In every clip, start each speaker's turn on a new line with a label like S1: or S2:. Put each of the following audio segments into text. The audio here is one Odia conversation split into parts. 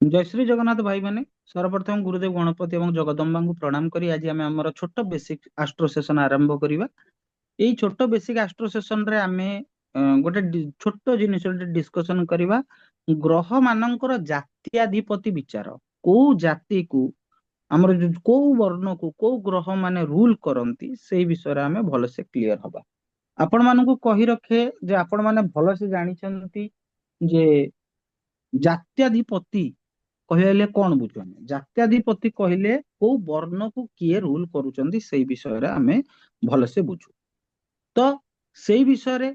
S1: जय श्री जगन्नाथ भाई माने सर्वप्रथम गुरुदेव गणपति और जगदम्बा को प्रणाम करी आज आम आम छोट बेसिक आस्ट्रो सेशन आरंभ करवा। यही छोट बेसिक आस्ट्रो सेशन रे आमे गोटे छोट जिनिस डिस्कशन करवा ग्रह मानकर जात्याधिपति विचार को जाति को आमर को वर्ण को को ग्रह माने रूल करती से विषय आमे भलसे क्लियर हवा। आपण मानकु कही रखे जे आपण माने भलसे जानिछंती जे जात्याधिपति कहले कौन बुझुने जात्याधिपति कहले को वर्ण को किए रूल करूचंदी सेई विषय रे आमे भलसे बुझु। तो सेई विषय रे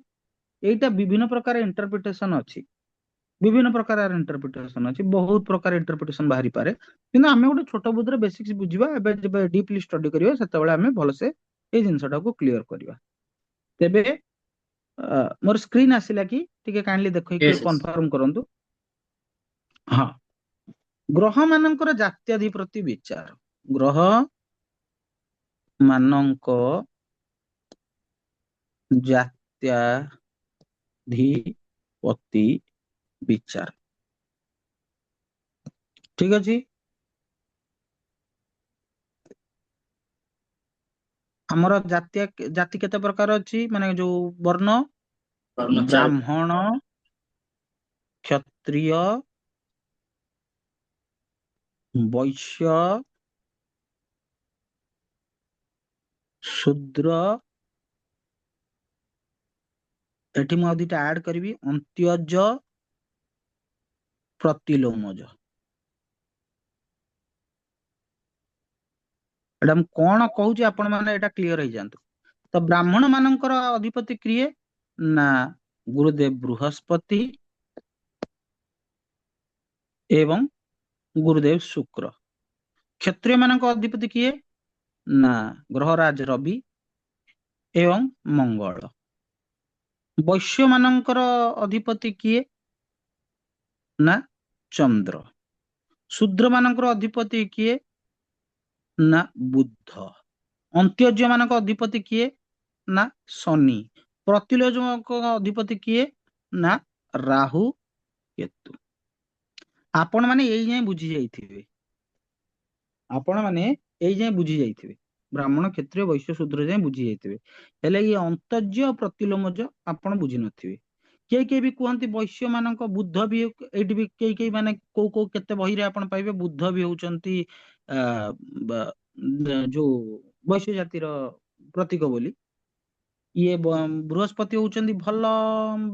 S1: एटा विभिन्न प्रकार इंटरप्रिटेशन अछि विभिन्न प्रकार इंटरप्रिटेशन अछि बहुत प्रकार इंटरप्रिटेशन बाहरी पारे किंतु आमे गोटे छोट बुद्ध बेसिक्स बुझिबा एबे जेबे डीपली स्टडी करिवा सेतेबेले आमे भलसे ए जिंसटा को क्लियर करिवा। तेबे मोर स्क्रीन आसिला कि टिके काइंडली देखै कि
S2: यस यस।
S1: कंफर्म करंतु। हां ग्रह मानकर जात्याधिपति विचार ग्रह ମାନଙ୍କ ଜାତ୍ୟାଧିପତି ବିଚାର ଠିକ ଅଛି। ଆମର ଜାତି କେତେ ପ୍ରକାର ଅଛି ମାନେ ଯୋଉ ବର୍ଣ୍ଣ
S2: कर्मचारी।
S1: ବ୍ରାହ୍ମଣ କ୍ଷତ୍ରିୟ ବୈଶ୍ୟ ଶୂଦ୍ର ଏଠି ମୁଁ ଆଉ ଦିଟା ଆଡ କରିବି ଅନ୍ତ୍ୟଜ ପ୍ରତିଲୋମଜ। ଏଟା ମୁଁ କଣ କହୁଛି ଆପଣ ମାନେ ଏଟା କ୍ଲିୟର ହେଇଯାଆନ୍ତୁ। ତ ବ୍ରାହ୍ମଣ ମାନଙ୍କର ଅଧିପତି କିଏ ନା ଗୁରୁଦେବ ବୃହସ୍ପତି ଏବଂ ଗୁରୁଦେବ ଶୁକ୍ର। କ୍ଷତ୍ରିୟ ମାନଙ୍କ ଅଧିପତି କିଏ ନା ଗ୍ରହରାଜ ରବି ଏବଂ ମଙ୍ଗଳ। ବୈଶ୍ୟ ମାନଙ୍କର ଅଧିପତି କିଏ ନା ଚନ୍ଦ୍ର। ଶୂଦ୍ର ମାନଙ୍କର ଅଧିପତି କିଏ ନା ବୁଧ। ଅନ୍ତ୍ୟଜ ମାନଙ୍କ ଅଧିପତି କିଏ ନା ଶନି। ପ୍ରତିଲୋମଙ୍କ ଅଧିପତି କିଏ ନା ରାହୁ କେତୁ। ଆପଣ ମାନେ ଏଇ ଯାଏଁ ବୁଝି ଯାଇଥିବେ ଆପଣ ମାନେ ଏଇ ଯାଏଁ ବୁଝି ଯାଇଥିବେ ବ୍ରାହ୍ମଣ କ୍ଷତ୍ରିୟ ବୈଶ୍ୟ ଶୂଦ୍ର ଯାଏଁ ବୁଝି ଯାଇଥିବେ। ହେଲେ ଏଇ ଅନ୍ତର୍ଯ୍ୟ ପ୍ରତିଲୋମଜ ଆପଣ ବୁଝି ନଥିବେ। କେହି କେହି ବି କୁହନ୍ତି ବୈଶ୍ୟ ମାନଙ୍କ ବୁଦ୍ଧ ବି ଏଇଠି ବି କେହି କେହି ମାନେ କୋଉ କୋଉ କେତେ ବହିରେ ଆପଣ ପାଇବେ ବୁଦ୍ଧ ବି ହଉଛନ୍ତି ଆ ଯୋଉ ବୈଶ୍ୟ ଜାତିର ପ୍ରତୀକ ବୋଲି। ଇଏ ବୃହସ୍ପତି ହଉଛନ୍ତି ଭଲ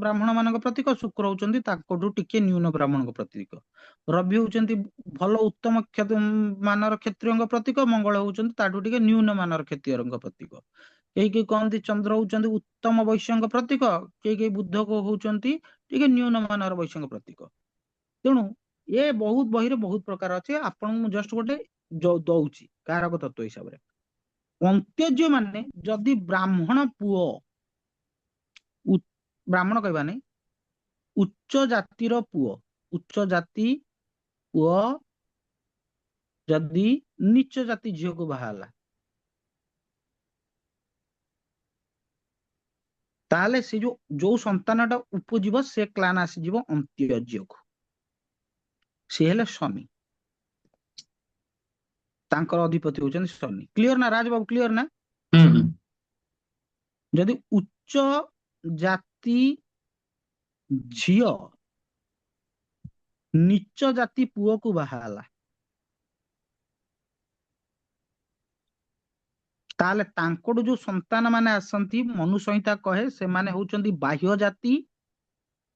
S1: ବ୍ରାହ୍ମଣ ମାନଙ୍କ ପ୍ରତୀକ ଶୁକ୍ର ହଉଛନ୍ତି ତାଙ୍କଠୁ ଟିକେ ନ୍ୟୁନ ବ୍ରାହ୍ମଣଙ୍କ ପ୍ରତୀକ। ରବି ହଉଛନ୍ତି ଭଲ ଉତ୍ତମ ମାନର କ୍ଷତ୍ରିୟଙ୍କ ପ୍ରତୀକ ମଙ୍ଗଳ ହଉଛନ୍ତି ତାଠୁ ଟିକେ ନ୍ୟୁନ ମାନର କ୍ଷତ୍ରିୟଙ୍କ ପ୍ରତୀକ। କେହି କେହି କହନ୍ତି ଚନ୍ଦ୍ର ହଉଛନ୍ତି ଉତ୍ତମ ବୈଶ୍ୟଙ୍କ ପ୍ରତୀକ କେହି କେହି ବୁଦ୍ଧ ହଉଛନ୍ତି ଟିକେ ନ୍ୟୁନ ମାନର ବୈଶ୍ୟଙ୍କ ପ୍ରତୀକ। ତେଣୁ ଏ ବହୁତ ବହିରେ ବହୁତ ପ୍ରକାର ଅଛି ଆପଣଙ୍କୁ ମୁଁ ଜଷ୍ଟ ଗୋଟେ ଦଉଛି କାରକ ତତ୍ତ୍ୱ ହିସାବରେ। ଅନ୍ତ୍ୟଜ ମାନେ ଯଦି ବ୍ରାହ୍ମଣ ପୁଅ ବ୍ରାହ୍ମଣ କହିବା ନାଇଁ ଉଚ୍ଚ ଜାତିର ପୁଅ ଉଚ୍ଚ ଜାତି ପୁଅ ଯଦି ନିଚ ଜାତି ଝିଅକୁ ବାହା ହେଲା ତାହେଲେ ସେ ଯୋଉ ସନ୍ତାନଟା ଉପୁଜିବ ସେ କ୍ଲାନ ଆସିଯିବ ଅନ୍ତ୍ୟଜକୁ। ସେ ହେଲେ ଶନି ତାଙ୍କର ଅଧିପତି ହଉଛନ୍ତି ଶନି। କ୍ଲିୟର ନା ରାଜବାବୁ କ୍ଲିୟର ନା? ଯଦି ଉଚ୍ଚ ଜାତି ଝିଅ ନିଚ ଜାତି ପୁଅକୁ ବାହା ହେଲା ତାହେଲେ ତାଙ୍କଠୁ ଯୋଉ ସନ୍ତାନ ମାନେ ଆସନ୍ତି ମନୁ ସଂହିତା କହେ ସେମାନେ ହଉଛନ୍ତି ବାହ୍ୟ ଜାତି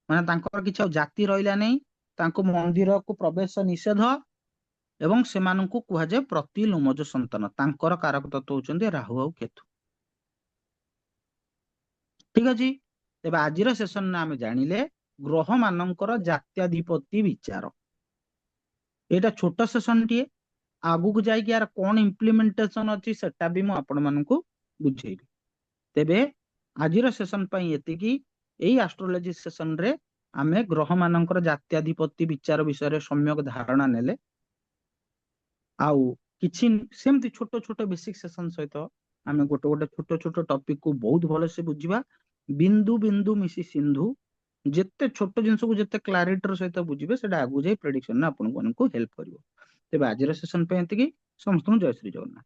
S1: ମାନେ ତାଙ୍କର କିଛି ଆଉ ଜାତି ରହିଲା ନାହିଁ ତାଙ୍କୁ ମନ୍ଦିରକୁ ପ୍ରବେଶ ନିଷେଧ ଏବଂ ସେମାନଙ୍କୁ କୁହାଯାଏ ପ୍ରତିଲୋମଜ ସନ୍ତାନ। ତାଙ୍କର କାରକ ତତ୍ତ୍ୱ ହଉଛନ୍ତି ରାହୁ ଆଉ କେତୁ। ଠିକ ଅଛି। ତେବେ ଆଜିର ସେସନରେ ଆମେ ଜାଣିଲେ ଗ୍ରହ ମାନଙ୍କର ଜାତ୍ୟାଧିପତି ବିଚାର। ଏଇଟା ଛୋଟ ସେସନଟିଏ ଆଗକୁ ଯାଇକି ୟାର କଣ ଇମ୍ପ୍ଲିମେଣ୍ଟେସନ ଅଛି ସେଟା ବି ମୁଁ ଆପଣ ମାନଙ୍କୁ ବୁଝେଇବି। ତେବେ ଆଜିର ସେସନ ପାଇଁ ଏତିକି। ଏଇ ଆଷ୍ଟ୍ରୋଲୋଜି ସେସନରେ ଆମେ ଗ୍ରହ ମାନଙ୍କର ଜାତ୍ୟାଧିପତି ବିଚାର ବିଷୟରେ ସମ୍ୟକ ଧାରଣା ନେଲେ ଆଉ କିଛି ସେମିତି ଛୋଟ ଛୋଟ ବେସିକ ସେସନ ସହିତ ଆମେ ଗୋଟେ ଗୋଟେ ଛୋଟ ଛୋଟ ଟପିକ କୁ ବହୁତ ଭଲସେ ବୁଝିବା। ବିନ୍ଦୁ ବିନ୍ଦୁ ମିଶି ସିନ୍ଧୁ ଯେତେ ଛୋଟ ଜିନିଷକୁ ଯେତେ କ୍ଲାରିଟିର ସହିତ ବୁଝିବେ ସେଟା ଆଗକୁ ଯାଇ ପ୍ରେଡିକ୍ସନରେ ଆପଣଙ୍କୁ ମାନଙ୍କୁ ହେଲ୍ପ କରିବ। ତେବେ ଆଜିର ସେସନ ପାଇଁ ଏତିକି। ସମସ୍ତଙ୍କୁ ଜୟ ଶ୍ରୀ ଜଗନ୍ନାଥ।